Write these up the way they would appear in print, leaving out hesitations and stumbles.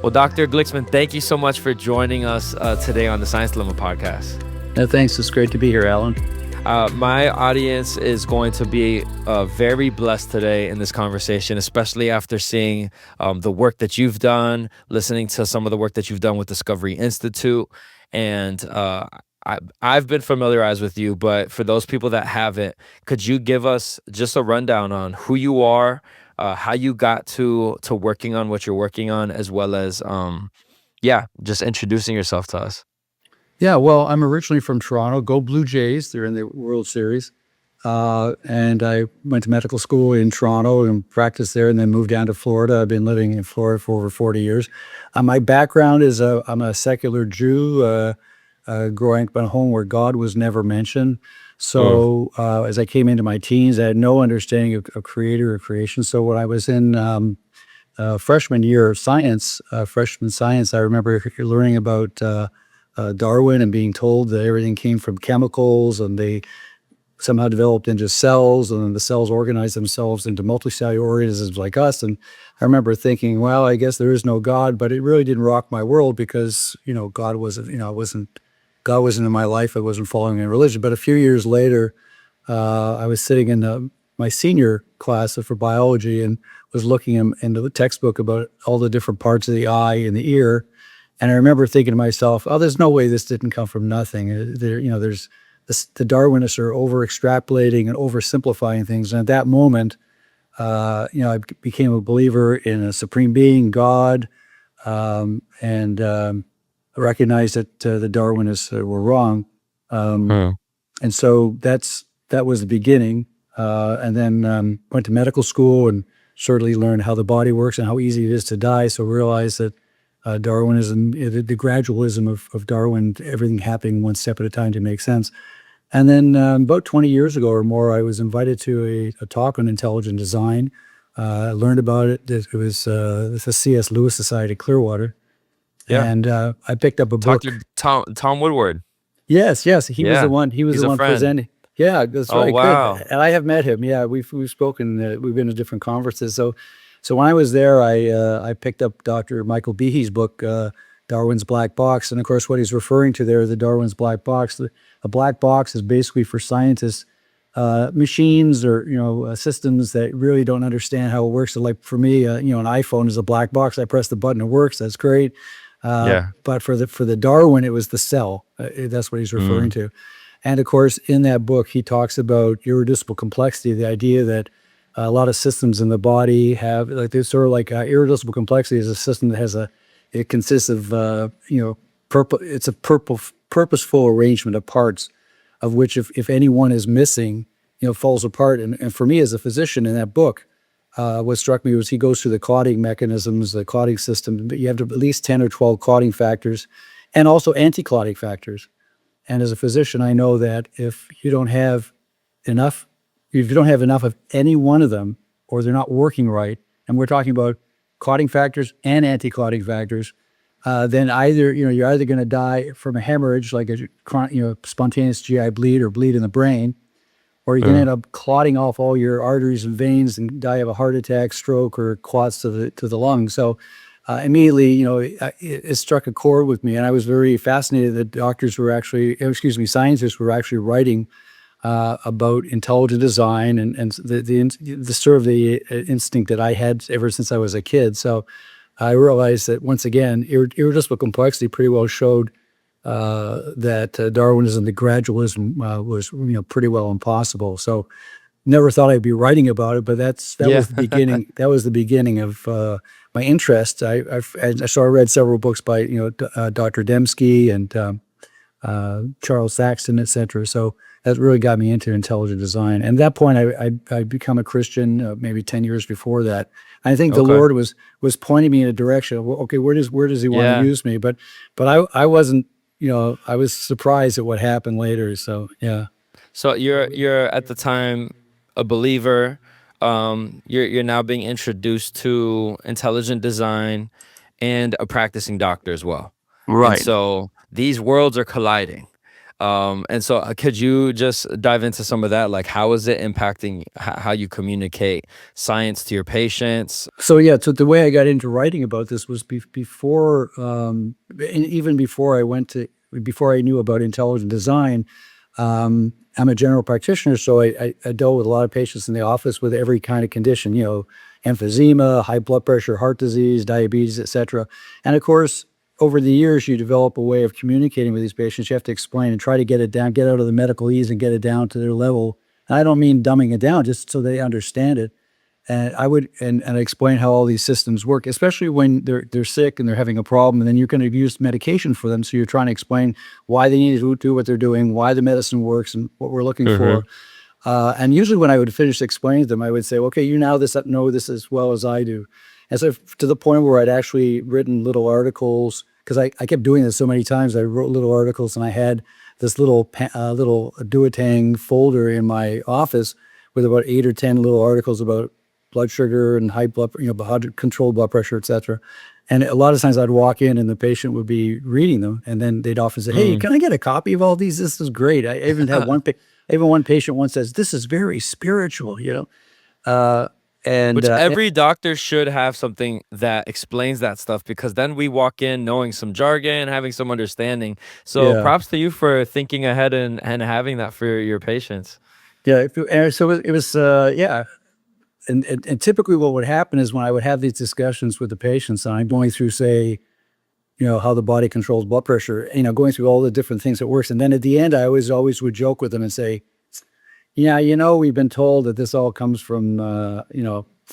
Well, Dr. Glicksman, thank you so much for joining us today on the Science Dilemma podcast. No, thanks. It's great to be here, Allan. My audience is going to be very blessed today in this conversation, especially after seeing the work that you've done, listening to some of the work that you've done with Discovery Institute. And I've been familiarized with you, but for those people that haven't, could you give us just a rundown on who you are, how you got to working on what you're working on, as well as, just introducing yourself to us? Yeah, well, I'm originally from Toronto. Go Blue Jays. They're in the World Series. And I went to medical school in Toronto and practiced there and then moved down to Florida. I've been living in Florida for over 40 years. My background is I'm a secular Jew, growing up in a home where God was never mentioned. So as I came into my teens, I had no understanding of creator or creation. So when I was in freshman year of science, freshman science, I remember learning about Darwin and being told that everything came from chemicals and they somehow developed into cells, and then the cells organized themselves into multicellular organisms like us. And I remember thinking, well, I guess there is no God, but it really didn't rock my world because, God wasn't in my life. I wasn't following a religion. But a few years later, I was sitting in my senior class for biology and was looking into the textbook about all the different parts of the eye and the ear. And I remember thinking to myself, oh, there's no way this didn't come from nothing. There's the Darwinists are over extrapolating and oversimplifying things. And at that moment, I became a believer in a supreme being, God, and recognized that the Darwinists were wrong. And so that was the beginning. And then went to medical school and certainly learned how the body works and how easy it is to die. So realized that Darwinism, the gradualism of Darwin, everything happening one step at a time to make sense. And then about 20 years ago or more, I was invited to a talk on intelligent design. I learned about it. It was the C.S. Lewis Society, Clearwater. Yeah. And I picked up a book. Tom Woodward. Yes. He was the one. He was He's the a one friend. presenting. Yeah, that's right. Wow. Good. And I have met him. Yeah, we've spoken. We've been to different conferences. So when I was there, I picked up Dr. Michael Behe's book, Darwin's Black Box. And of course, what he's referring to there, the Darwin's Black Box. A black box is basically for scientists, machines or systems that really don't understand how it works. So like for me, an iPhone is a black box. I press the button, it works. That's great. But for the Darwin, it was the cell. That's what he's referring to. And of course, in that book, he talks about irreducible complexity, the idea that a lot of systems in the body have there's sort of like irreducible complexity is a system that it consists of it's a purposeful arrangement of parts, of which if any one is missing, falls apart. And for me as a physician in that book, what struck me was he goes through the clotting mechanisms, the clotting system. But you have at least 10 or 12 clotting factors, and also anti-clotting factors. And as a physician, I know that if you don't have enough of any one of them, or they're not working right, and we're talking about clotting factors and anti-clotting factors, then you're either going to die from a hemorrhage, like a spontaneous GI bleed or bleed in the brain, or you're going to end up clotting off all your arteries and veins and die of a heart attack, stroke, or clots to the lungs. So immediately, it struck a chord with me, and I was very fascinated that scientists were actually writing about intelligent design and the sort of the instinct that I had ever since I was a kid. So I realized that once again, irreducible complexity pretty well showed that Darwinism, the gradualism, was pretty well impossible. So never thought I'd be writing about it, but that was the beginning. That was the beginning of my interest. I read several books by Dr. Dembski and Charles Saxton, etc. So that really got me into intelligent design. And at that point, I become a Christian maybe 10 years before that. I think the Lord was pointing me in a direction of, okay, where does He want to use me? But I wasn't, I was surprised at what happened later. So yeah. So you're at the time a believer. You're now being introduced to intelligent design and a practicing doctor as well. Right. And so these worlds are colliding. And so could you just dive into some of that? Like, how is it impacting how you communicate science to your patients? So yeah, so the way I got into writing about this was before, and even before I knew about intelligent design. I'm a general practitioner, so I dealt with a lot of patients in the office with every kind of condition, emphysema, high blood pressure, heart disease, diabetes, etc. And of course, over the years, you develop a way of communicating with these patients. You have to explain and try to get it down, get out of the medical ease and get it down to their level. And I don't mean dumbing it down, just so they understand it. And I would and explain how all these systems work, especially when they're sick and they're having a problem, and then you're going to use medication for them. So you're trying to explain why they need to do what they're doing, why the medicine works, and what we're looking Hmm. for. And usually, when I would finish explaining to them, I would say, "Okay, you now know this as well as I do," and so to the point where I'd actually written little articles because I kept doing this so many times. I wrote little articles, and I had this little duotang folder in my office with about 8 or 10 little articles about blood sugar and high blood, how to control blood pressure, et cetera. And a lot of times I'd walk in and the patient would be reading them, and then they'd often say, "Hey, Mm. can I get a copy of all these? This is great." I even had even one patient once says, "This is very spiritual," uh, and Which every doctor should have something that explains that stuff, because then we walk in knowing some jargon, having some understanding. So yeah, props to you for thinking ahead and having that for your patients. yeah. And so it was, yeah. And typically what would happen is when I would have these discussions with the patients, and I'm going through, say, how the body controls blood pressure, going through all the different things that works. And then at the end, I always would joke with them and say, "Yeah, we've been told that this all comes from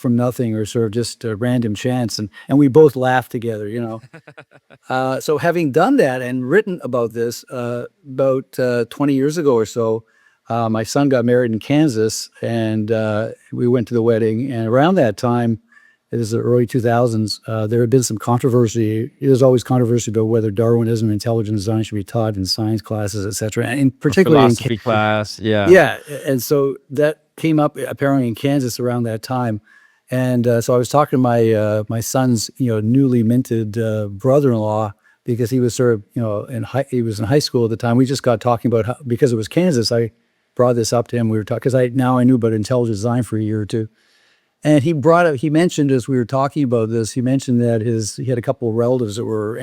nothing or sort of just a random chance." And we both laugh together. So having done that and written about this about 20 years ago or so, my son got married in Kansas, and we went to the wedding. And around that time, it was the early 2000s, there had been some controversy. There's always controversy about whether Darwinism and intelligent design should be taught in science classes, et cetera, and A particularly philosophy class, yeah. yeah. And so that came up apparently in Kansas around that time. And so I was talking to my son's newly minted brother-in-law, because he was sort of he was in high school at the time. We just got talking about how, because it was Kansas, I brought this up to him. We were talking because I knew about intelligent design for a year or two. And he mentioned, as we were talking about this, he mentioned that he had a couple of relatives that were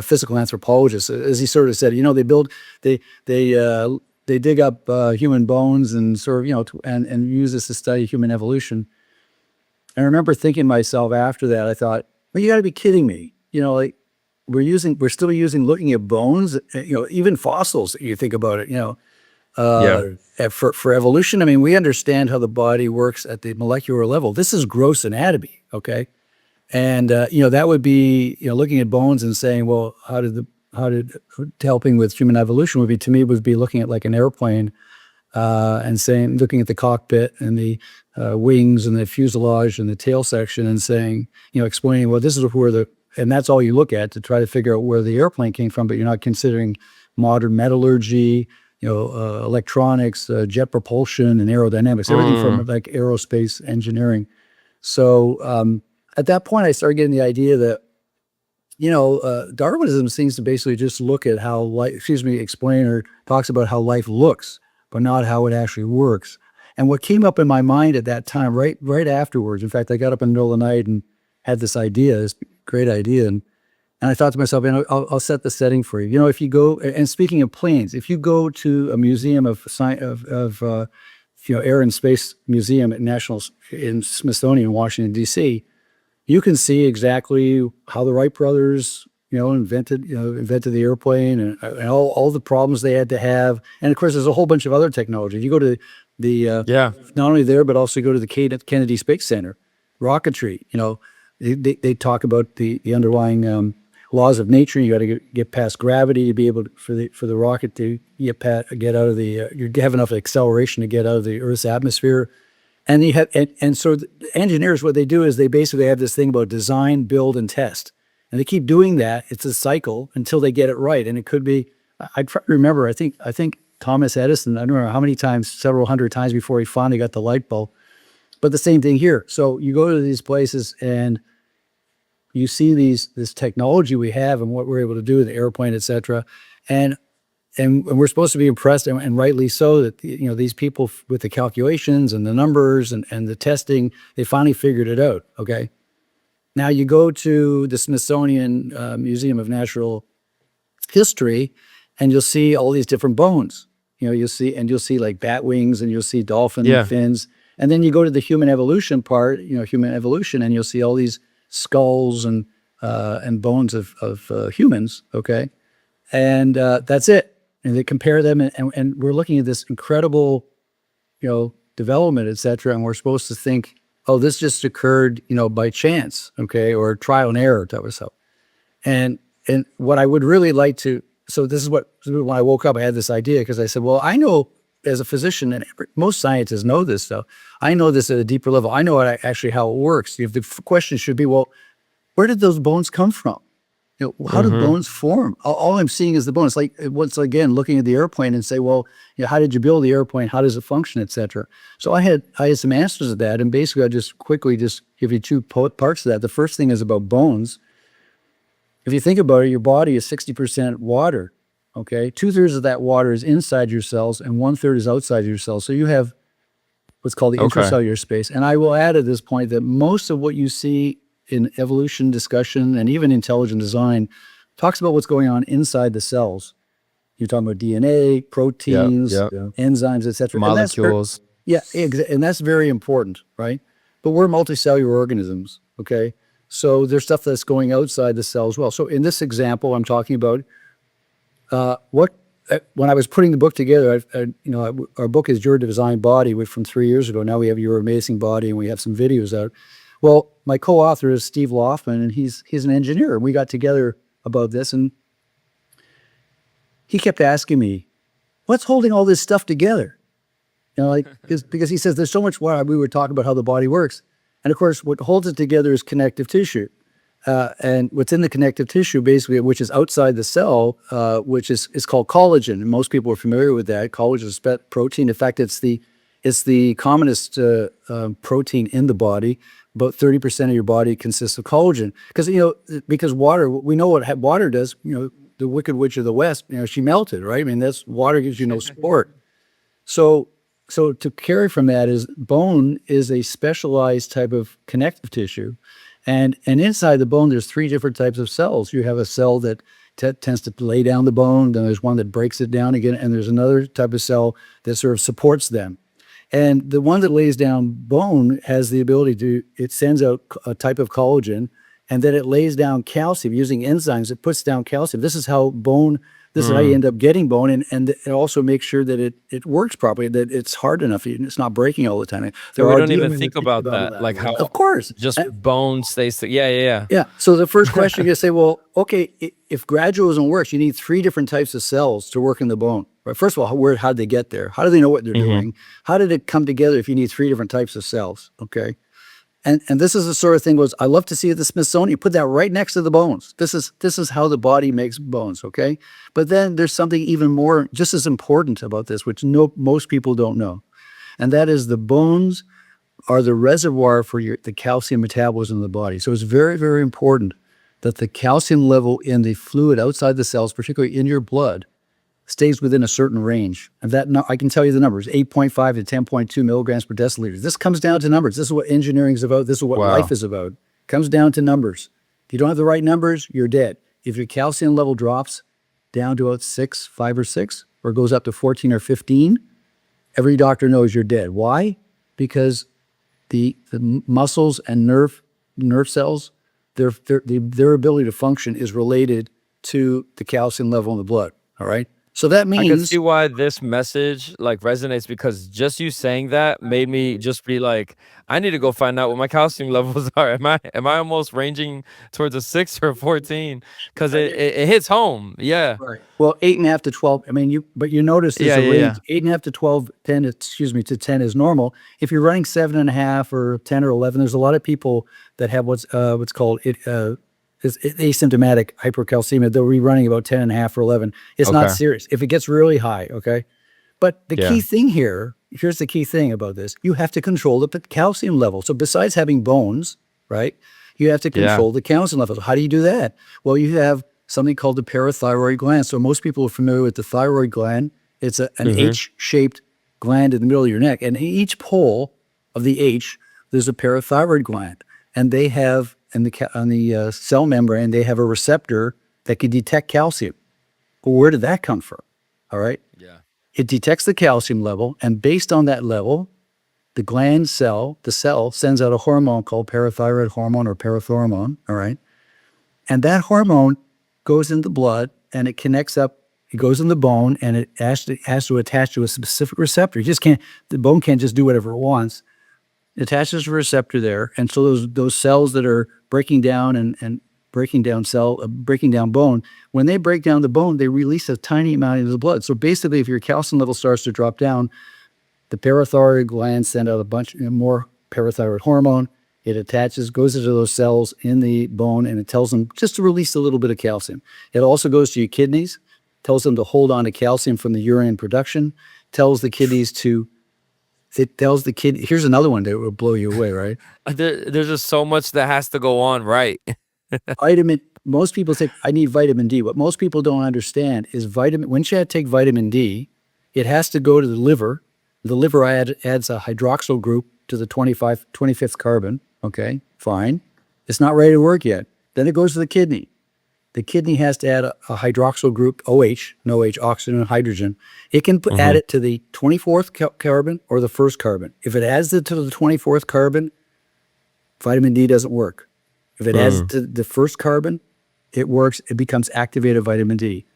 physical anthropologists. As he sort of said, they they uh, they dig up human bones and sort of and use this to study human evolution. And I remember thinking to myself after that, I thought, well, you got to be kidding me. Like we're still looking at bones, even fossils. You think about it, Yeah. for evolution. I mean, we understand how the body works at the molecular level. This is gross anatomy, okay? And that would be looking at bones and saying, well, how did helping with human evolution would be, to me, would be looking at like an airplane, and saying, looking at the cockpit and the wings and the fuselage and the tail section, and saying, explaining, well, this is and that's all you look at to try to figure out where the airplane came from, but you're not considering modern metallurgy, electronics, jet propulsion, and aerodynamics, everything from Mm. like aerospace engineering. So at that point, I started getting the idea that Darwinism seems to basically just look at how life, explain or talks about how life looks, but not how it actually works. And what came up in my mind at that time, right afterwards, in fact, I got up in the middle of the night and had this great idea, and I thought to myself, I'll set the setting for you. If you go, and speaking of planes, if you go to a museum of science, Air and Space Museum at in Smithsonian, Washington D.C., you can see exactly how the Wright brothers, invented the airplane, and all the problems they had to have. And of course, there's a whole bunch of other technology. You go to the Yeah. not only there, but also go to the Kennedy Space Center, rocketry. They talk about the underlying laws of nature. You got to get past gravity to be able to, for the rocket to get out of the you have enough acceleration to get out of the Earth's atmosphere. And you have, and so the engineers, what they do is they basically have this thing about design, build, and test, and they keep doing that. It's a cycle until they get it right. And it could be, I try to remember. I think Thomas Edison, I don't know how many times, several hundred times before he finally got the light bulb. But the same thing here. So you go to these places and you see this technology we have and what we're able to do with the airplane, et cetera. And and we're supposed to be impressed, and rightly so, that these people with the calculations and the numbers and the testing, they finally figured it out. Okay, now you go to the Smithsonian Museum of Natural History, and you'll see all these different bones. You'll see like bat wings, and you'll see dolphin Yeah. fins, and then you go to the human evolution part, human evolution, and you'll see all these skulls and bones of humans. Okay, and that's it. And they compare them, and we're looking at this incredible, development, et cetera. And we're supposed to think, oh, this just occurred, by chance, okay, or trial and error type of stuff. And what I would really like to, so this is when I woke up, I had this idea, because I said, well, I know as a physician, and most scientists know this stuff. I know this at a deeper level. I know actually how it works. If the question should be, well, where did those bones come from? How do bones form? All I'm seeing is the bone. It's like, once again, looking at the airplane and say, well, how did you build the airplane? How does it function, et cetera? So I had some answers to that. And basically, I just quickly give you two parts of that. The first thing is about bones. If you think about it, your body is 60% water, okay? 2/3 of that water is inside your cells, and 1/3 is outside your cells. So you have what's called the intracellular space. And I will add at this point that most of what you see in evolution discussion and even intelligent design talks about what's going on inside the cells. You're talking about DNA, proteins, enzymes, et cetera. Molecules. And that's very important, right? But we're multicellular organisms, okay? So there's stuff that's going outside the cell as well. So in this example, I'm talking about when I was putting the book together, our book is Your Design Body, which from 3 years ago. Now we have Your Amazing Body, and we have some videos out. Well, my co-author is Steve Loftman, and he's an engineer. We got together about this, and he kept asking me, what's holding all this stuff together? Because he says there's so much water. We were talking about how the body works. And of course, what holds it together is connective tissue. And what's in the connective tissue, basically, which is outside the cell, which is called collagen. And most people are familiar with that. Collagen is a protein. In fact, it's the commonest protein in the body. About 30% of your body consists of collagen. Because water, we know what water does. The Wicked Witch of the West, she melted, right? I mean, that's water gives you no support. So to carry from that is bone is a specialized type of connective tissue. And inside the bone, there's 3 different types of cells. You have a cell that tends to lay down the bone. Then there's one that breaks it down again. And there's another type of cell that sort of supports them. And the one that lays down bone has the ability it sends out a type of collagen, and then it lays down calcium using enzymes. It puts down calcium. This is how you end up getting bone, and it also makes sure that it works properly, that it's hard enough, it's not breaking all the time. So we don't even think about that, like how of course just bone stays. Yeah. So the first question you say, well, okay, if gradualism works, you need 3 different types of cells to work in the bone. Right? First of all, how did they get there? How do they know what they're doing? How did it come together if you need 3 different types of cells? Okay. And this is the sort of thing I love to see at the Smithsonian. Put that right next to the bones. This is how the body makes bones, okay? But then there's something even more, just as important about this, which most people don't know. And that is the bones are the reservoir for the calcium metabolism in the body. So it's very, very important that the calcium level in the fluid outside the cells, particularly in your blood, stays within a certain range. And that, I can tell you the numbers, 8.5 to 10.2 milligrams per deciliter. This comes down to numbers. This is what engineering is about. This is what life is about. It comes down to numbers. If you don't have the right numbers, you're dead. If your calcium level drops down to about 5 or 6, or goes up to 14 or 15, every doctor knows you're dead. Why? Because the muscles and nerve cells, their ability to function is related to the calcium level in the blood. All right. So that means I can see why this message resonates, because just you saying that made me just be like, I need to go find out what my calcium levels are. Am I almost ranging towards a 6 or a 14? Because it hits home. Yeah. Right. Well, 8.5 to 12. I mean, but you notice there's a range. 8.5 to 12, 10. To 10 is normal. If you're running 7.5 or 10 or 11, there's a lot of people that have what's called is asymptomatic hypercalcemia. They'll be running about 10.5 or 11. It's not serious. If it gets really high, okay? But the key thing here's the key thing about this. You have to control the calcium level. So besides having bones, right, you have to control the calcium level. How do you do that? Well, you have something called the parathyroid gland. So most people are familiar with the thyroid gland. It's an Mm-hmm. H-shaped gland in the middle of your neck. And in each pole of the H, there's a parathyroid gland. And they have, on the cell membrane, they have a receptor that can detect calcium. Well, where did that come from? All right. Yeah. It detects the calcium level, and based on that level, the cell sends out a hormone called parathyroid hormone or parathormone. All right. And that hormone goes in the blood and it connects up, it goes in the bone, and it has to attach to a specific receptor. The bone can't just do whatever it wants. It attaches a receptor there. And so those cells that are breaking down and breaking down bone, when they break down the bone, they release a tiny amount into the blood. So basically, if your calcium level starts to drop down, the parathyroid gland send out a bunch more parathyroid hormone. It attaches, goes into those cells in the bone, and it tells them just to release a little bit of calcium. It also goes to your kidneys, tells them to hold on to calcium from the urine production, tells the kidneys to, here's another one that will blow you away, right? There's just so much that has to go on, right? Most people say, I need vitamin D. What most people don't understand is when you take vitamin D, it has to go to the liver. The liver adds a hydroxyl group to the 25th carbon. Okay, fine. It's not ready to work yet. Then it goes to the kidney. The kidney has to add a hydroxyl group, OH, no H, oxygen and hydrogen. It can add it to the 24th carbon or the first carbon. If it adds it to the 24th carbon, vitamin D doesn't work. If it adds it to the first carbon, it works. It becomes activated vitamin D.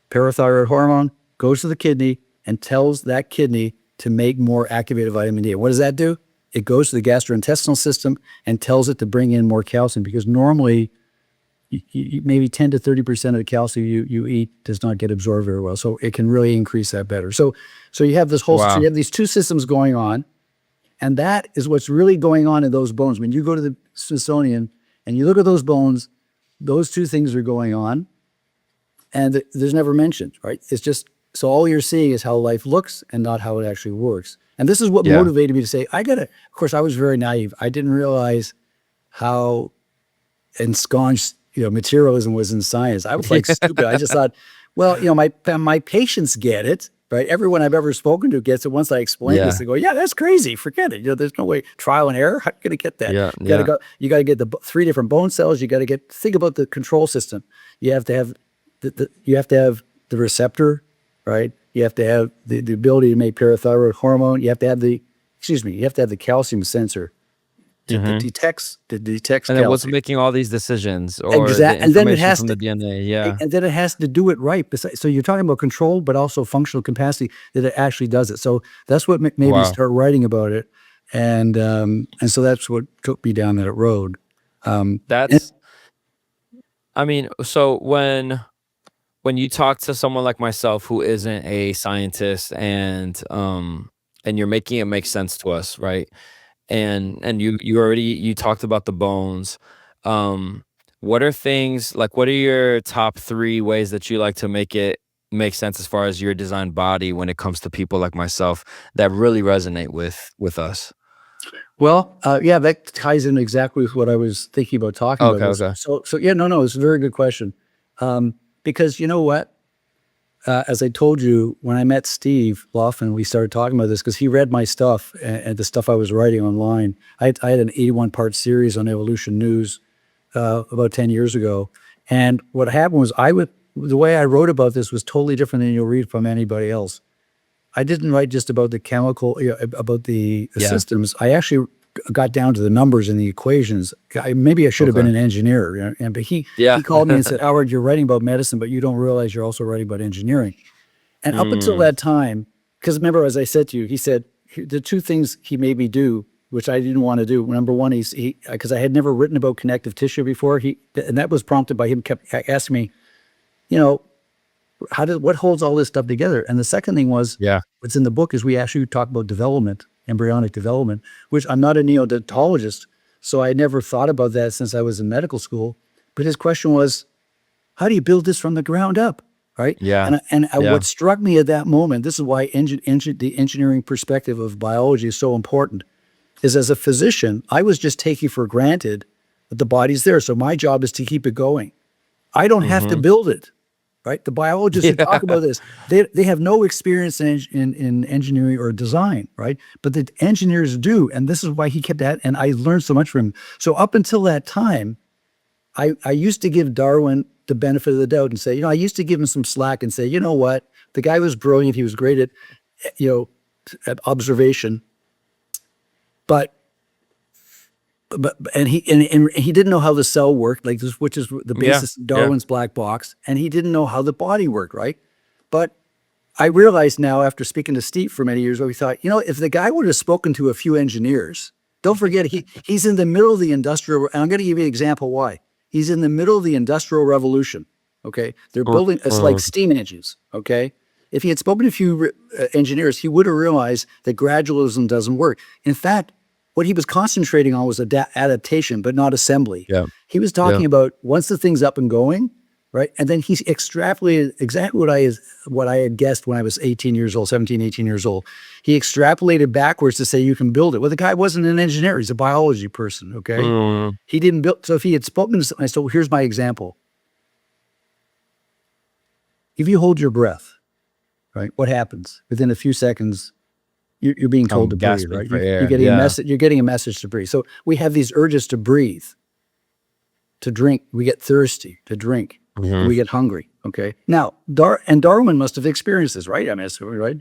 Parathyroid hormone goes to the kidney and tells that kidney to make more activated vitamin D. And what does that do? It goes to the gastrointestinal system and tells it to bring in more calcium, because normally maybe 10 to 30% of the calcium you eat does not get absorbed very well. So it can really increase that better. So you have this whole, Wow. so you have these two systems going on, and that is what's really going on in those bones. When you go to the Smithsonian and you look at those bones, those two things are going on, and there's never mentioned, right? It's just, so all you're seeing is how life looks and not how it actually works. And this is what Yeah. motivated me to say, of course, I was very naive. I didn't realize how ensconced, materialism was in science. I was like stupid. I just thought, well, my patients get it, right? Everyone I've ever spoken to gets it. Once I explain this, Yeah. they go, yeah, that's crazy. Forget it. There's no way. Trial and error. How are you going to get that? Yeah. You got to Yeah. go. You got to get the three different bone cells. You got to think about the control system. You have to have the receptor, right? You have to have the ability to make parathyroid hormone. You have to have the calcium sensor that detects And then what's calcium. making all these decisions or the And then it information has from to, the DNA? Yeah. and then it has to do it right. So you're talking about control, but also functional capacity, that it actually does it. So that's what made me Wow. start writing about it, and so that's what took me down that road. And- That's, I mean, so when you talk to someone like myself who isn't a scientist and you're making it make sense to us, right? And you talked about the bones. Um, what are things like what are your top 3 ways that you like to make it make sense as far as your design body when it comes to people like myself that really resonate with us? Well, yeah, that ties in exactly with what I was thinking about talking about. Okay, okay. So yeah, no, it's a very good question. Because you know what? As I told you, when I met Steve Laughlin, we started talking about this because he read my stuff and the stuff I was writing online. I had an 81-part series on Evolution News about 10 years ago. And what happened was the way I wrote about this was totally different than you'll read from anybody else. I didn't write just about the chemical, about the Yeah. systems. I actually got down to the numbers and the equations. Maybe I should have been Okay. an engineer, but he Yeah. called me and said, Howard, you're writing about medicine, but you don't realize you're also writing about engineering. And up until Mm, that time, because remember, as I said to you, he said the two things he made me do, which I didn't want to do. Number one, because I had never written about connective tissue before. And that was prompted by him kept asking me, you know, what holds all this stuff together? And the second thing was, yeah. what's in the book is we actually talk about development, embryonic development, which I'm not a neonatologist, so I never thought about that since I was in medical school. But his question was, how do you build this from the ground up, right? Yeah. And Yeah. what struck me at that moment, this is why the engineering perspective of biology is so important, is as a physician, I was just taking for granted that the body's there. So my job is to keep it going. I don't have to Mm-hmm. build it, right? The biologists who talk Yeah. about this, they have no experience in engineering or design, right? But the engineers do, and this is why he kept at. And I learned so much from him. So up until that time, I used to give Darwin the benefit of the doubt and say, I used to give him some slack and say, you know what, the guy was brilliant. He was great at, you know, at observation, but and he didn't know how the cell worked, like this, which is the Yeah. basis of Yeah. Darwin's black box, and he didn't know how the body worked, right? But I realize now, after speaking to Steve for many years, where we thought, if the guy would have spoken to a few engineers, don't forget he's in the middle of the industrial, and I'm going to give you an example why. He's in the middle of the industrial revolution. Okay, they're building it's like Mm-hmm. steam engines. Okay, if he had spoken to a few engineers, he would have realized that gradualism doesn't work. In fact, what he was concentrating on was adaptation, but not assembly. Yeah. He was Yeah. talking about once the thing's up and going, right? And then he extrapolated exactly what I had guessed when I was 18 years old, 17, 18 years old. He extrapolated backwards to say you can build it. Well, the guy wasn't an engineer; he's a biology person. Okay, Mm-hmm. he didn't build. So if he had spoken to something, I said, well, here's my example. If you hold your breath, right, what happens? Within a few seconds, you're being told I'm to breathe, gasping right? for You're air. getting a Yeah. message. You're getting a message to breathe. So we have these urges to breathe, to drink. We get thirsty to drink. Mm-hmm. We get hungry. Okay. Now, Darwin must have experienced this, right? I mean, right?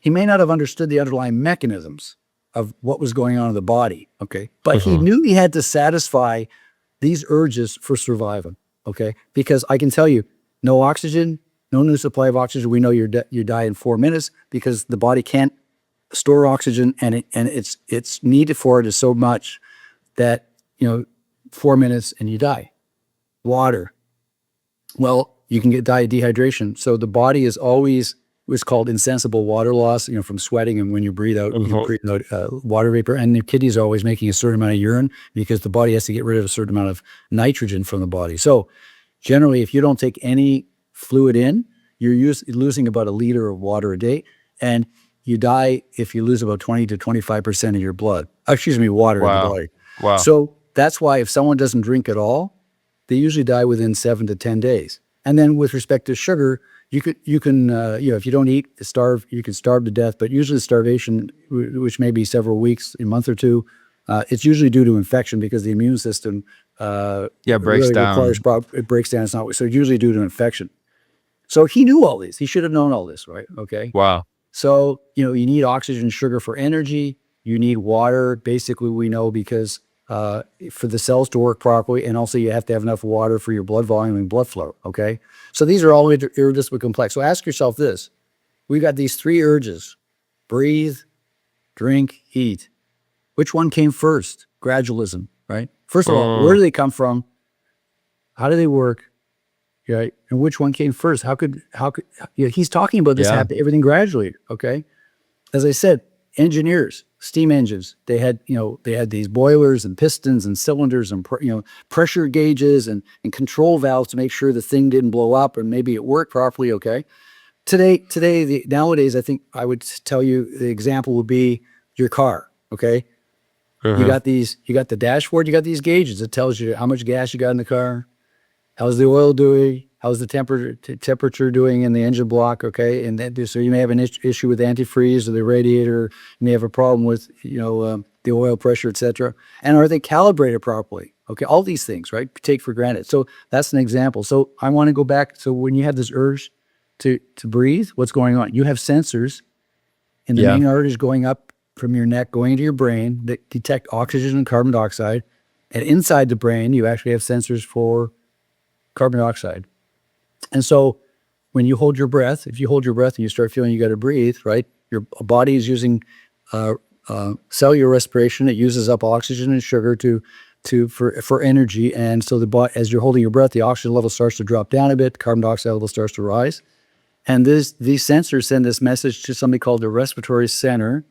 He may not have understood the underlying mechanisms of what was going on in the body. Okay. But he Mm-hmm. knew he had to satisfy these urges for survival. Okay. Because I can tell you, no oxygen, no new supply of oxygen. We know you die in 4 minutes because the body can't store oxygen, and it's needed for it is so much that 4 minutes and you die. Water, well, you can die of dehydration. So the body is always what's called insensible water loss, from sweating, and when you breathe out, you Mm-hmm. breathe out water vapor. And the kidneys are always making a certain amount of urine because the body has to get rid of a certain amount of nitrogen from the body. So generally, if you don't take any fluid in, you're losing about a liter of water a day, and you die if you lose about 20 to 25% of your blood. Excuse me, water in the Wow. body. Wow. So that's why if someone doesn't drink at all, they usually die within 7 to 10 days. And then with respect to sugar, you can if you don't eat, starve, you can starve to death. But usually starvation, which may be several weeks, a month or two, it's usually due to infection because the immune system Yeah. Breaks really requires down. it breaks down. It's not so it's usually due to infection. So he knew all this. He should have known all this, right? Okay. Wow. So, you need oxygen and sugar for energy. You need water. Basically, we know because for the cells to work properly, and also you have to have enough water for your blood volume and blood flow. Okay. So these are all irreducible complex. So ask yourself this. We got these three urges: breathe, drink, eat. Which one came first? Gradualism, right? First of all, where Mm. do they come from? How do they work? Right. And which one came first? He's talking about this Yeah. happening, everything gradually. Okay. As I said, engineers, steam engines, they had these boilers and pistons and cylinders and pressure gauges and control valves to make sure the thing didn't blow up and maybe it worked properly. Okay. Nowadays, I think I would tell you the example would be your car. Okay. You Mm-hmm. got the dashboard, you got these gauges. It tells you how much gas you got in the car, how's the oil doing, how's the temperature doing in the engine block. Okay. And then, so you may have an issue with antifreeze or the radiator. You may have a problem with, the oil pressure, etc. And are they calibrated properly? Okay. All these things, right? Take for granted. So that's an example. So I want to go back. So when you have this urge to breathe, what's going on? You have sensors in the Yeah. main arteries going up from your neck, going into your brain that detect oxygen and carbon dioxide. And inside the brain, you actually have sensors for carbon dioxide. And so when you hold your breath, if you hold your breath and you start feeling you got to breathe, right? Your body is using cellular respiration. It uses up oxygen and sugar for energy. And so as you're holding your breath, the oxygen level starts to drop down a bit, carbon dioxide level starts to rise. And these sensors send this message to something called the respiratory center,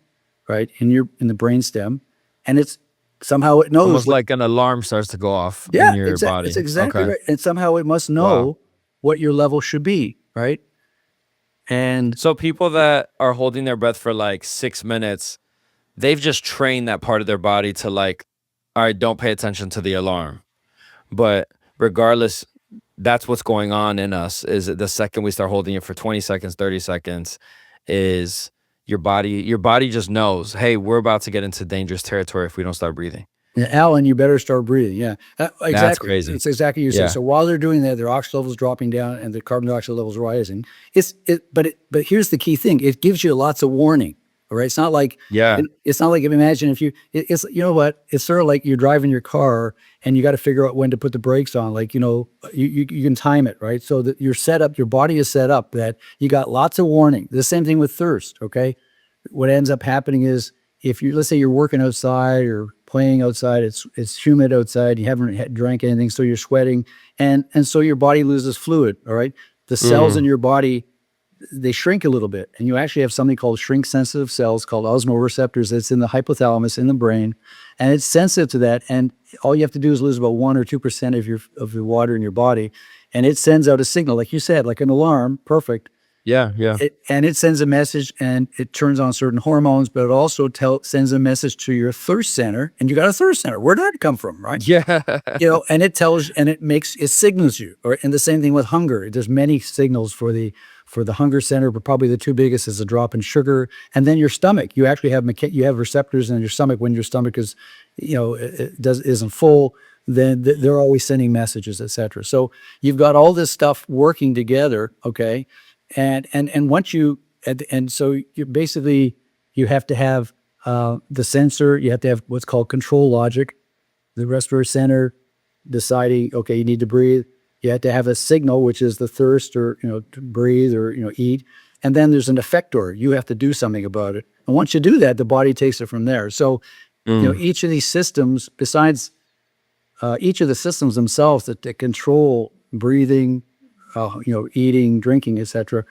right, in the brainstem. And it's somehow it knows Almost what. like an alarm starts to go off in Yeah, your exactly. It's body. exactly Okay. right. And somehow it must Wow. know what your level should be, right? And So people that are holding their breath for like 6 minutes, they've just trained that part of their body to like, all right, don't pay attention to the alarm. But regardless, that's what's going on in us, is that the second we start holding it for 20 seconds, 30 seconds, is your body just knows, hey, we're about to get into dangerous territory if we don't start breathing. Yeah, Alan, you better start breathing. Yeah, That's exactly. crazy. It's exactly what you said. Yeah. So while they're doing that, their oxygen levels dropping down and the carbon dioxide levels rising. But here's the key thing: it gives you lots of warning. All right, it's not like Yeah. it's not like imagine if it's you know what, it's sort of like you're driving your car and you got to figure out when to put the brakes on. Like you can time it right so that you're set up. Your body is set up that you got lots of warning. The same thing with thirst. Okay, what ends up happening is if you let's say you're working outside or playing outside, it's humid outside, you haven't drank anything, so you're sweating, and so your body loses fluid. All right, the cells in Mm. your body, they shrink a little bit, and you actually have something called shrink sensitive cells called osmoreceptors that's in the hypothalamus in the brain, and it's sensitive to that. And all you have to do is lose about 1 or 2% of the water in your body, and it sends out a signal, like you said, like an alarm. Perfect. Yeah, yeah. It sends a message and it turns on certain hormones, but it also sends a message to your thirst center, and you got a thirst center. Where did that come from, right? Yeah. And it tells and it signals you. Or and the same thing with hunger. There's many signals for the hunger center, but probably the two biggest is a drop in sugar, and then your stomach. You actually have you have receptors in your stomach when your stomach is, isn't full. Then they're always sending messages, etc. So you've got all this stuff working together, okay, and once and so you basically you have to have the sensor. You have to have what's called control logic, the respiratory center deciding, okay, you need to breathe. You have to have a signal, which is the thirst or, to breathe or, eat. And then there's an effector. You have to do something about it. And once you do that, the body takes it from there. So, Mm. each of these systems, besides each of the systems themselves that control breathing, eating, drinking, etc.,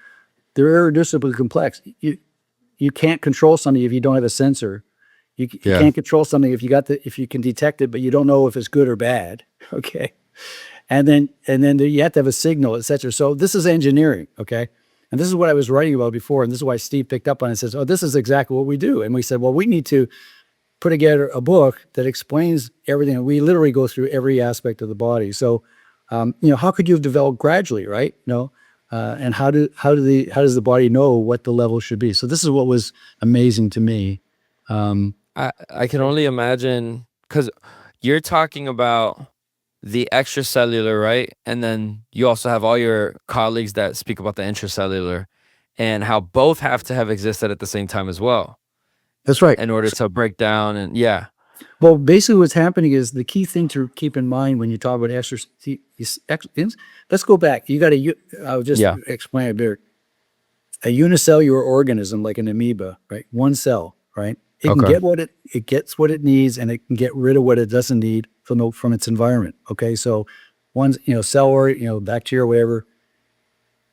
they're irreducibly complex. You can't control something if you don't have a sensor. You Yeah. can't control something if you can detect it, but you don't know if it's good or bad. Okay, and then you have to have a signal, etc. So this is engineering. Okay, and this is what I was writing about before, and this is why Steve picked up on it and says, "Oh, this is exactly what we do." And we said, "Well, we need to put together a book that explains everything." We literally go through every aspect of the body. So, how could you have developed gradually, right? And how does the body know what the level should be? So this is what was amazing to me. I can only imagine, because you're talking about the extracellular, right? And then you also have all your colleagues that speak about the intracellular, and how both have to have existed at the same time as well That's right. in order to break down. And yeah. Well, basically, what's happening is the key thing to keep in mind when you talk about exercise. Let's go back. I'll just Yeah. explain a bit. A unicellular organism like an amoeba, right? One cell, right? It can Okay. get it gets what it needs, and it can get rid of what it doesn't need from its environment. Okay, so one's cell or bacteria, whatever.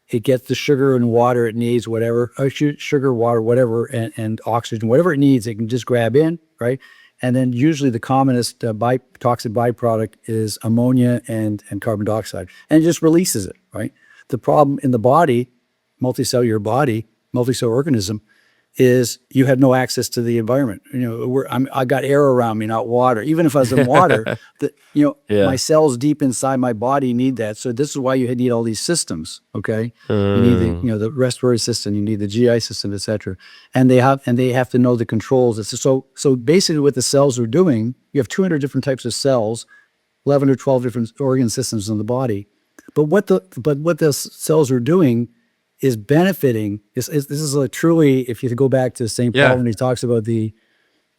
It gets the sugar and water it needs, whatever, sugar, water, whatever, and oxygen, whatever it needs, it can just grab in, right? And then usually the commonest toxic byproduct is ammonia and carbon dioxide, and it just releases it, right? The problem in the body, multicellular organism, is you have no access to the environment. I got air around me, not water. Even if I was in water, my Yeah. cells deep inside my body need that. So this is why you need all these systems. Okay, you need Mm. the respiratory system, you need the GI system, etc. And they have to know the controls. So basically, what the cells are doing, you have 200 different types of cells, 11 or 12 different organ systems in the body. But what the cells are doing is benefiting. This is truly, if you go back to St. Paul Yeah. when he talks about in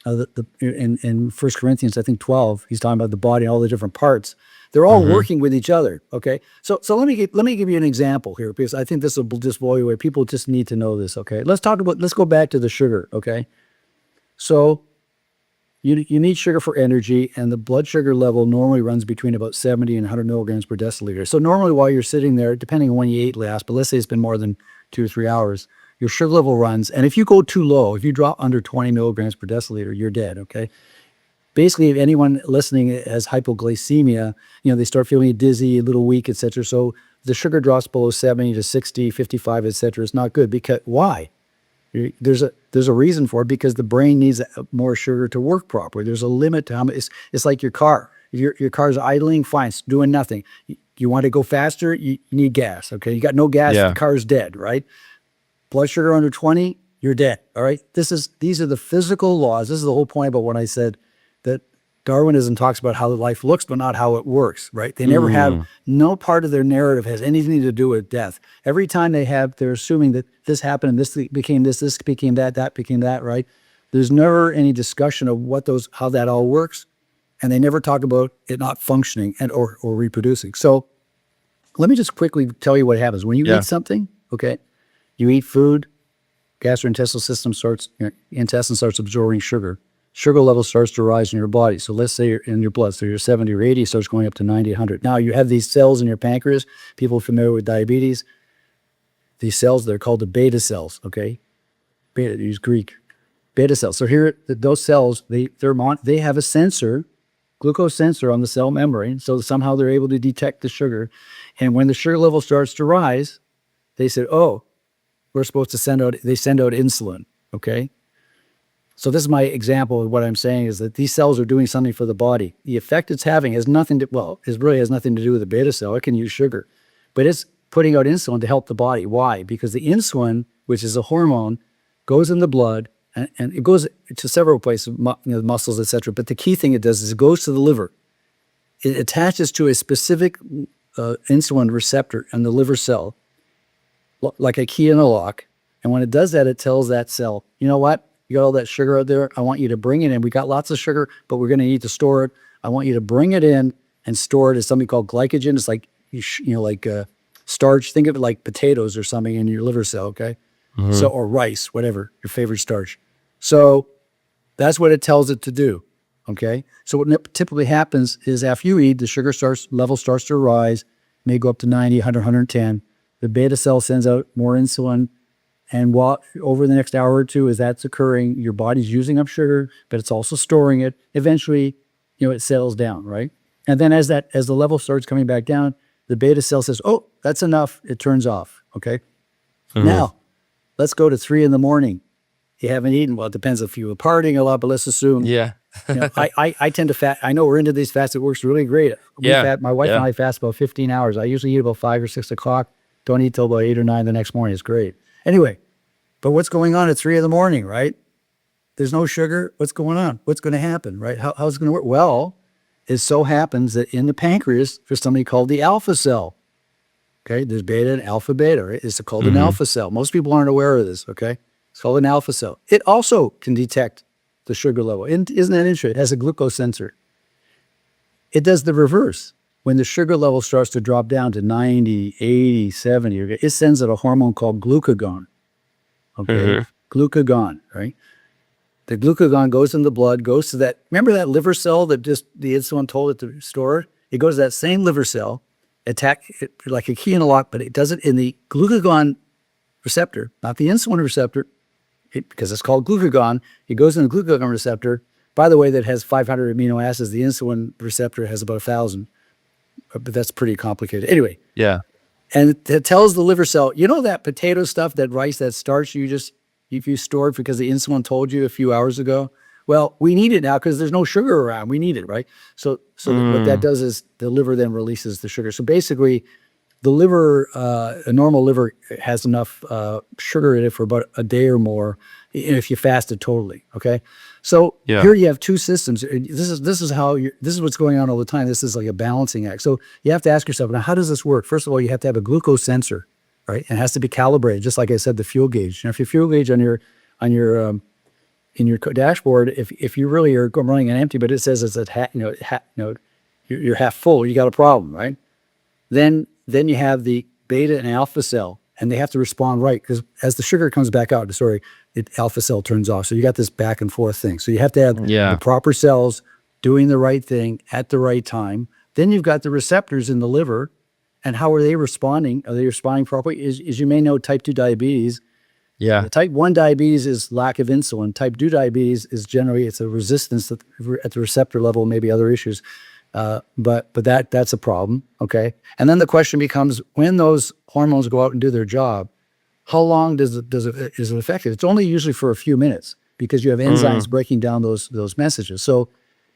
1 Corinthians, I think 12, he's talking about the body and all the different parts. They're all Mhm. working with each other. Okay, so let me give you an example here, because I think this will just blow you away. People just need to know this. Okay, let's go back to the sugar. Okay, so you need sugar for energy, and the blood sugar level normally runs between about 70 and 100 milligrams per deciliter. So normally while you're sitting there, depending on when you ate last, but let's say it's been more than 2 or 3 hours, your sugar level runs. And if you go too low, if you drop under 20 milligrams per deciliter, you're dead, okay? Basically, if anyone listening has hypoglycemia, they start feeling dizzy, a little weak, etc. So the sugar drops below 70 to 60, 55, etc. It's not good. Because why? There's a reason for it, because the brain needs more sugar to work properly. There's a limit to how much. It's like your car. Your car's idling, fine, it's doing nothing. You want to go faster, you need gas, okay? You got no gas, the Yeah. car's dead, right? Blood sugar under 20, you're dead, all right? These are the physical laws. This is the whole point about when I said that Darwinism talks about how life looks, but not how it works, right? They never have, no part of their narrative has anything to do with death. Every time they're assuming that this happened and this became this became that became that, right? There's never any discussion of how that all works. And they never talk about it not functioning or reproducing. So let me just quickly tell you what happens. When you Yeah. eat something, okay, you eat food, gastrointestinal system your intestine starts absorbing sugar. Sugar level starts to rise in your body. So let's say you're in your blood. So you're 70 or 80, starts going up to 90, 100. Now you have these cells in your pancreas. People familiar with diabetes, these cells, they're called the beta cells, okay? Beta, use Greek. Beta cells. So here, those cells, they have a sensor, glucose sensor on the cell membrane. So somehow they're able to detect the sugar. And when the sugar level starts to rise, they said, oh, they send out insulin, okay? So this is my example of what I'm saying is that these cells are doing something for the body. The effect it's having has nothing to, it really has nothing to do with the beta cell. It can use sugar, but it's putting out insulin to help the body. Why? Because the insulin, which is a hormone, goes in the blood and it goes to several places, muscles, etc. But the key thing it does is it goes to the liver. It attaches to a specific insulin receptor in the liver cell, like a key in a lock. And when it does that, it tells that cell, you know what? You got all that sugar out there. I want you to bring it in. We got lots of sugar, but we're going to need to store it. I want you to bring it in and store it as something called glycogen. It's like, like starch. Think of it like potatoes or something in your liver cell, okay? So, or rice, whatever, your favorite starch. So that's what it tells it to do, okay? So what typically happens is after you eat, the sugar level starts to rise, may go up to 90, 100, 110. The beta cell sends out more insulin. And over the next hour or two, as that's occurring, your body's using up sugar, but it's also storing it. Eventually, it settles down, right? And then as the level starts coming back down, the beta cell says, oh, that's enough. It turns off, okay? Now, let's go to 3 in. You haven't eaten. Well, it depends if you were partying a lot, but let's assume. Yeah. I tend to fast. I know we're into these fasts. It works really great. My wife and I fast about 15 hours. I usually eat about 5 or 6 o'clock. Don't eat till about 8 or 9 the next morning. It's great. Anyway, but what's going on at 3 in, right? There's no sugar. What's going on? What's going to happen, right? How's it going to work? Well, it so happens that in the pancreas, there's something called the alpha cell. Okay, there's beta and alpha beta, right? It's called an alpha cell. Most people aren't aware of this, okay? It's called an alpha cell. It also can detect the sugar level. Isn't that interesting? It has a glucose sensor. It does the reverse. When the sugar level starts to drop down to 90, 80, 70, it sends out a hormone called glucagon. Okay, glucagon, right? The glucagon goes in the blood, goes to that, remember that liver cell that just the insulin told it to store? It goes to that same liver cell, attack it like a key in a lock, but it does it in the glucagon receptor, not the insulin receptor, because it's called glucagon. It goes in the glucagon receptor, by the way, that has 500 amino acids. The insulin receptor has about 1,000, but that's pretty complicated. Anyway. Yeah. And it tells the liver cell, that potato stuff, that rice, that starch you stored because the insulin told you a few hours ago? Well, we need it now because there's no sugar around. We need it, right? So what that does is the liver then releases the sugar. So basically, the liver, a normal liver has enough sugar in it for about a day or more if you fasted totally, okay? So here you have two systems. This is what's going on all the time. This is like a balancing act. So you have to ask yourself, now how does this work? First of all, you have to have a glucose sensor, right? And it has to be calibrated, just like I said, the fuel gauge. If your fuel gauge in your dashboard, if you really are running on empty, but it says it's you're half full, you got a problem, right? Then you have the beta and alpha cell, and they have to respond right because as the sugar comes back out, the alpha cell turns off. So you got this back and forth thing. So you have to have the proper cells doing the right thing at the right time. Then you've got the receptors in the liver, and how are they responding? Are they responding properly? As you may know, type 2 diabetes. Yeah. Type 1 diabetes is lack of insulin. Type 2 diabetes is generally it's a resistance at the receptor level, maybe other issues. But that's a problem, okay? And then the question becomes, when those hormones go out and do their job, how long is it effective? It's only usually for a few minutes because you have enzymes breaking down those messages. So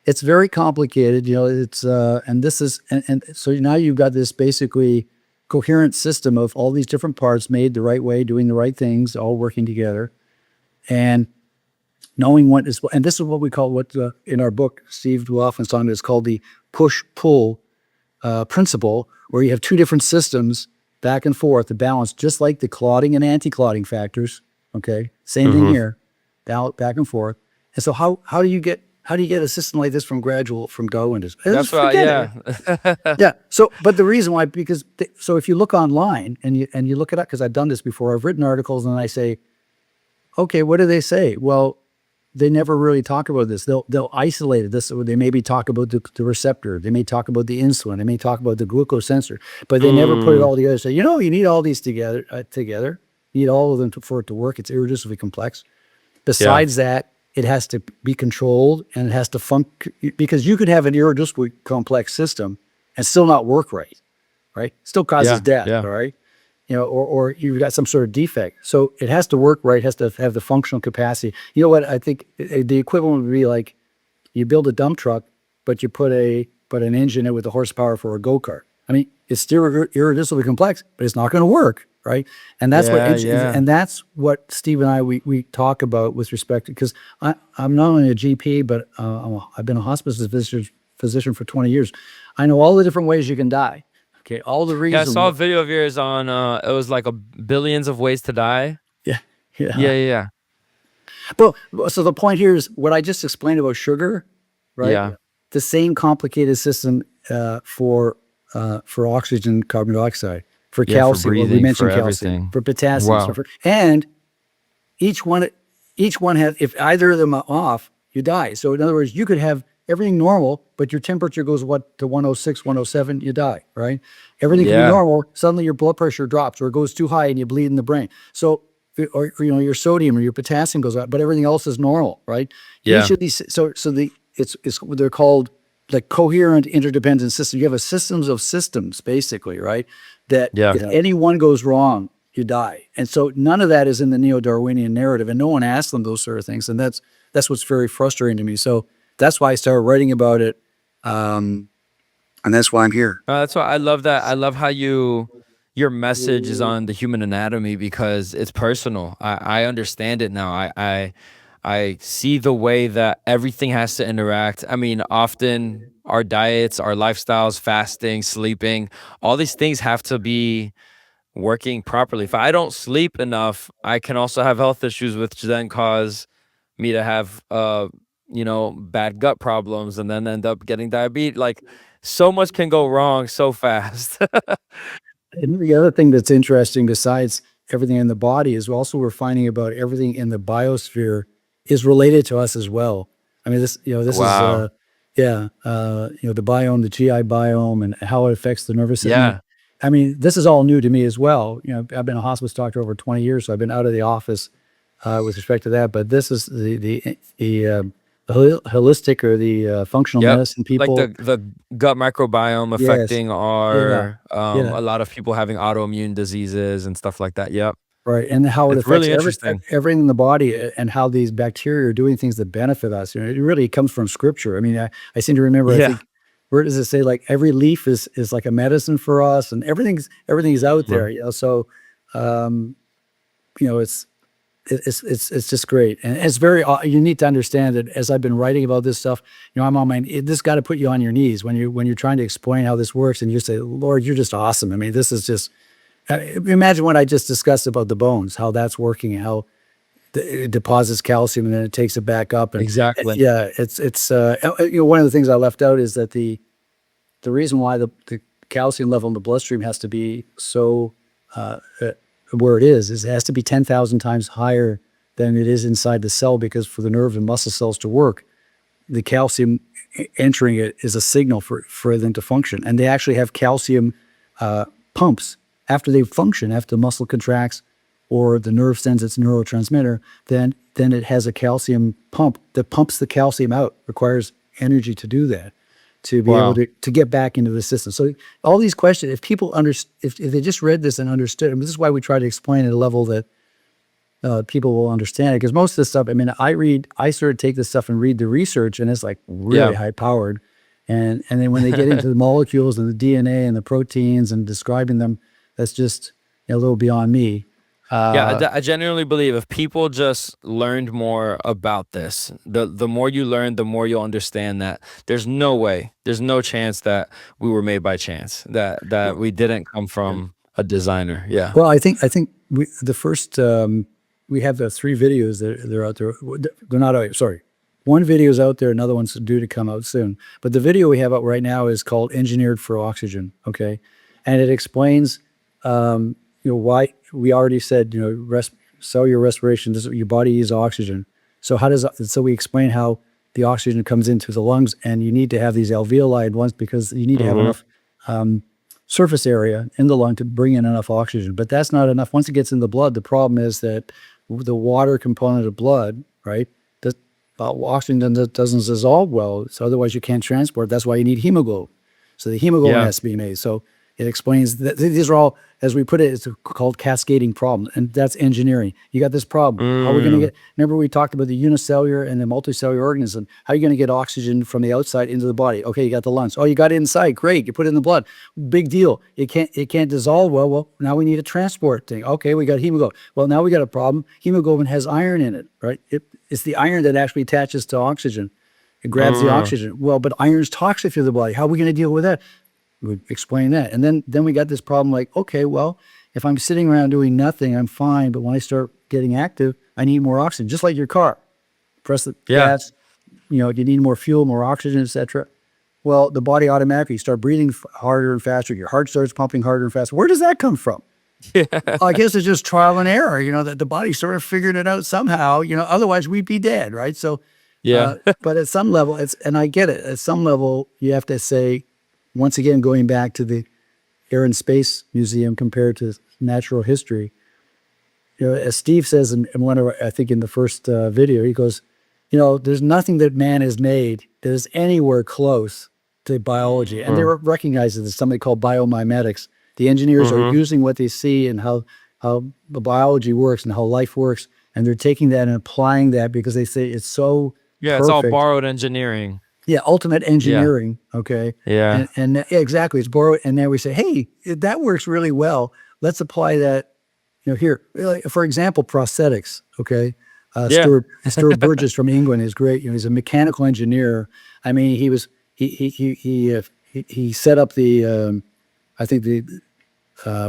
it's very complicated. It's and this is and so now you've got this basically coherent system of all these different parts made the right way, doing the right things, all working together, and knowing what is. And this is what we call what in our book Steve Dwelfman's on is called the push-pull principle, where you have two different systems back and forth to balance, just like the clotting and anti-clotting factors. Okay, same thing here, back and forth. And so how do you get a system like this from Darwinism? That's right. Yeah. Yeah. So, but the reason why, because so if you look online and you look it up, because I've done this before, I've written articles and I say, okay, what do they say? Well, they never really talk about this. They'll isolate it. They maybe talk about the receptor. They may talk about the insulin. They may talk about the glucose sensor, but they never put it all together. So, you need all these together. You need all of them for it to work. It's irreducibly complex. Besides that, it has to be controlled and it has to function, because you could have an irreducibly complex system and still not work right? Still causes death, all right? Or you've got some sort of defect. So it has to work right, it has to have the functional capacity. You know what, I think the equivalent would be like you build a dump truck, but you put an engine in with the horsepower for a go-kart. I mean, it's still irreducibly complex, but it's not going to work, right? And that's and that's what Steve and I we talk about with respect to, because I'm not only a GP, but I've been a hospice physician for 20 years. I know all the different ways you can die. Okay, all the reasons. Yeah, I saw a video of yours on it was like billions of ways to die. Yeah. Well, so the point here is what I just explained about sugar, right? Yeah. The same complicated system for oxygen, carbon dioxide, for calcium. For breathing, we mentioned for calcium, everything. for potassium, Wow. and each one has. If either of them are off, you die. So in other words, you could have everything normal, but your temperature goes to 106, 107, you die, right? Everything can be normal, suddenly your blood pressure drops, or it goes too high and you bleed in the brain. So, or your sodium or your potassium goes up, but everything else is normal, right? Yeah. Each of these, they're called like coherent interdependent systems. You have a systems of systems, basically, right? That if any one goes wrong, you die. And so none of that is in the neo-Darwinian narrative, and no one asks them those sort of things. And that's what's very frustrating to me. So that's why I started writing about it, and that's why I'm here. That's why I love that. I love how your message is on the human anatomy, because it's personal. I understand it now. I see the way that everything has to interact. I mean, often our diets, our lifestyles, fasting, sleeping, all these things have to be working properly. If I don't sleep enough, I can also have health issues, which then cause me to have bad gut problems and then end up getting diabetes. Like, so much can go wrong so fast. And the other thing that's interesting, besides everything in the body, is also we're finding about everything in the biosphere is related to us as well. I mean, this Wow. is the biome, the GI biome, and how it affects the nervous system. Yeah. I mean, this is all new to me as well. I've been a hospice doctor over 20 years, so I've been out of the office with respect to that. But this is the holistic or the functional medicine people. Like the gut microbiome affecting our a lot of people having autoimmune diseases and stuff like that. Yep. Right, and how it It's affects really interesting. everything in the body, and how these bacteria are doing things that benefit us. It really comes from Scripture. I mean, I seem to remember. I think, where does it say, like, every leaf is like a medicine for us, and everything's out there. So it's just great, and it's very. You need to understand that as I've been writing about this stuff, I'm on my. This got to put you on your knees when you're trying to explain how this works, and you say, "Lord, you're just awesome." I mean, this is just. Imagine what I just discussed about the bones, how that's working, and how it deposits calcium and then it takes it back up. And Exactly. it's one of the things I left out is that the reason why the calcium level in the bloodstream has to be so where it is it has to be 10,000 times higher than it is inside the cell, because for the nerve and muscle cells to work, the calcium entering it is a signal for them to function. And they actually have calcium pumps. After they function, after the muscle contracts or the nerve sends its neurotransmitter, then it has a calcium pump that pumps the calcium out. Requires energy to do that, to be able to get back into the system. So all these questions, if people if they just read this and understood, I mean, this is why we try to explain at a level that people will understand it, because most of this stuff, I mean, I sort of take this stuff and read the research, and it's like really Yeah. high powered, and then when they get into the molecules and the DNA and the proteins and describing them, that's just a little beyond me. Yeah, Uh, I genuinely believe if people just learned more about this, the more you learn, the more you'll understand that there's no way, there's no chance that we were made by chance, that we didn't come from a designer. Yeah. well, I think the first we have the 3 videos that they're out there. They're not out. Sorry, one video is out there. Another one's due to come out soon. But the video we have out right now is called "Engineered for Oxygen." Okay, and it explains, why we already said, cellular respiration. Your body uses oxygen. So so we explain how the oxygen comes into the lungs, and you need to have these alveoli ones because you need to have Hmm. enough surface area in the lung to bring in enough oxygen. But that's not enough. Once it gets in the blood, the problem is that the water component of blood, right, that oxygen doesn't dissolve well. So otherwise you can't transport. That's why you need hemoglobin. So the hemoglobin Yeah. has to be made. So it explains that these are all, as we put it, it's called cascading problems, and that's engineering. You got this problem. How are we going to Mm. get? Remember we talked about the unicellular and the multicellular organism. How are you going to get oxygen from the outside into the body? Okay, you got the lungs. Oh, you got it inside. Great. You put it in the blood. Big deal. It can't dissolve well. Well, now we need a transport thing. Okay, we got hemoglobin. Well, now we got a problem. Hemoglobin has iron in it, right? It's the iron that actually attaches to oxygen. It grabs the Mm. oxygen. Well, but iron's toxic to the body. How are we going to deal with that? We would explain that. And then we got this problem like, okay, well, if I'm sitting around doing nothing, I'm fine. But when I start getting active, I need more oxygen, just like your car. Press the Yeah. gas, you need more fuel, more oxygen, etc. Well, the body automatically start breathing harder and faster. Your heart starts pumping harder and faster. Where does that come from? I guess it's just trial and error, that the body sort of figured it out somehow, otherwise we'd be dead, right? So, Yeah. but at some level, and I get it, at some level, you have to say, once again, going back to the Air and Space Museum compared to natural history, as Steve says in one of, I think in the first video, he goes, there's nothing that man has made that is anywhere close to biology. And they Mm. were recognizing there's something called biomimetics. The engineers are Hmm. using what they see and how the biology works and how life works, and they're taking that and applying that because they say it's so Yeah, it's all perfect. borrowed engineering. Yeah, ultimate Yeah. engineering. Okay, Yeah. and yeah, exactly, it's borrowed. And then we say, hey, that works really well. Let's apply that. Here, like, for example, prosthetics. Okay, Yeah. Stuart Burgess from England is great. He's a mechanical engineer. I mean, he set up the I think the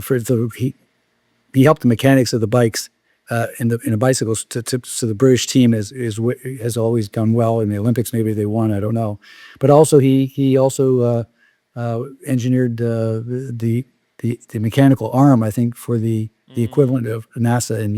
for the he helped the mechanics of the bikes in the bicycles so the British team has always done well in the Olympics. Maybe they won, I don't know, but also he also engineered the mechanical arm, I think, for the equivalent Mm. of NASA in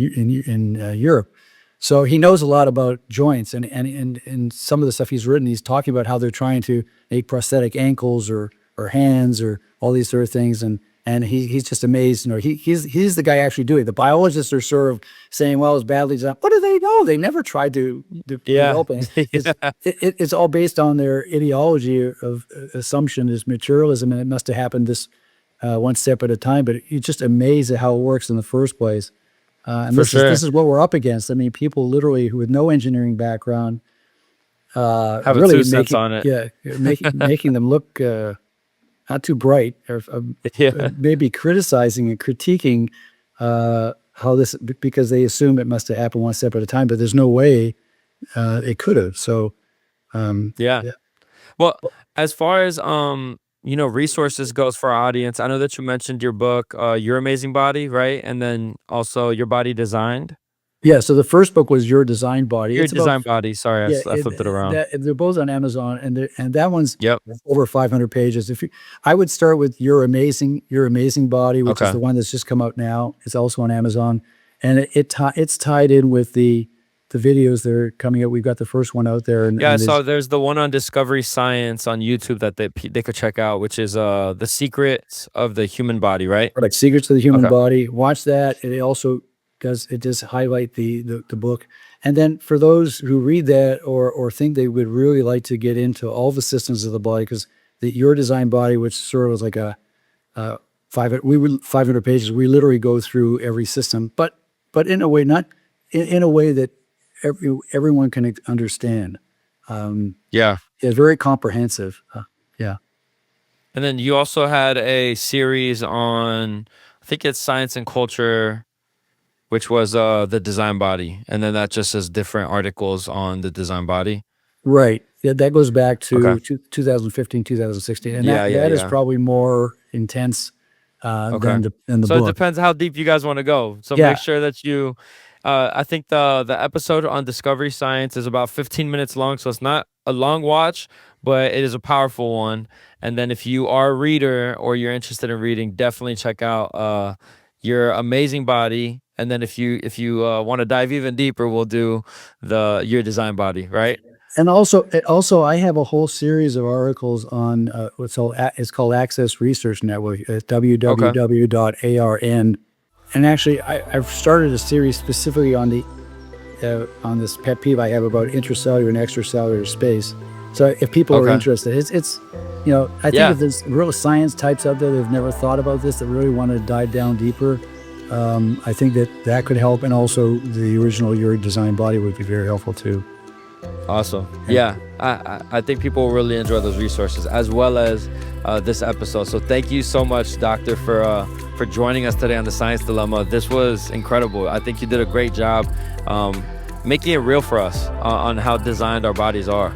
Europe. So he knows a lot about joints, and some of the stuff he's written, he's talking about how they're trying to make prosthetic ankles or hands or all these sort of things, and he's just amazed. He's the guy actually doing it. The biologists are sort of saying, well, it's badly designed. What do they know? They never tried to Yeah. develop it. Yeah. It's all based on their ideology of assumption is materialism, and it must have happened this one step at a time. But you're just amazed at how it works in the first place. And For this sure. is what we're up against. I mean, people literally who with no engineering background, Have a really 2 cents on it. making them look not too bright, or Yeah. maybe criticizing and critiquing how this, because they assume it must have happened one step at a time, but there's no way it could have. So Yeah. yeah, Well, as far as resources goes for our audience, I know that you mentioned your book, Your Amazing Body, right? And then also Your Body Designed. yeah. So the first book was Your Design Body. Your It's about, Design Body. Sorry, yeah, I flipped it around. they're both on Amazon, and that one's Yep. over 500 pages. I would start with Your Amazing Body, which is Okay. the one that's just come out now. It's also on Amazon, and it's tied in with the videos that are coming out. We've got the first one out there, Yeah, I and saw there's there's the one on Discovery Science on YouTube that they could check out, which is The Secrets of the Human Body, right? like Secrets of the Human Okay. Body. Watch that. It also does highlight the book. And then for those who read that or think they would really like to get into all the systems of the body, because Your Design Body, which sort of was like a 500 pages, we literally go through every system, but in a way, not in a way that everyone can understand. Yeah. It's very comprehensive. Yeah. And then you also had a series on, I think it's science and culture, which was the design body, and then that just says different articles on the design body. Right. Yeah, that goes back Okay. to 2015, 2016, and Yeah, yeah, that is yeah. probably more intense Okay. than the So it book. depends how deep you guys want to go. So make Yeah. sure that you I think the episode on discovery science is about 15 minutes long, so it's not a long watch, but it is a powerful one. And then if you are a reader or you're interested in reading, definitely check out Your Amazing Body. And then if you want to dive even deeper, we'll do the Your Design Body, right? And also, I have a whole series of articles on it's called Access Research Network. Okay. www.arn. And actually, I've started a series specifically on this pet peeve I have about intracellular and extracellular space. So if people are Okay. interested, it's I think Yeah. if there's real science types out there that have never thought about this that really want to dive down deeper, I think that could help. And also, the original Your Design Body would be very helpful too. Awesome. Yeah. Yeah, I think people will really enjoy those resources as well as this episode. So thank you so much, Doctor, for joining us today on the Science Dilemma. This was incredible. I think you did a great job making it real for us on how designed our bodies are.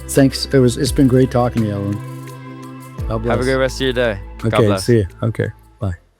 Thanks. It's been great talking to you, Alan. God bless. Have a great rest of your day. God Okay. bless. See you. Okay.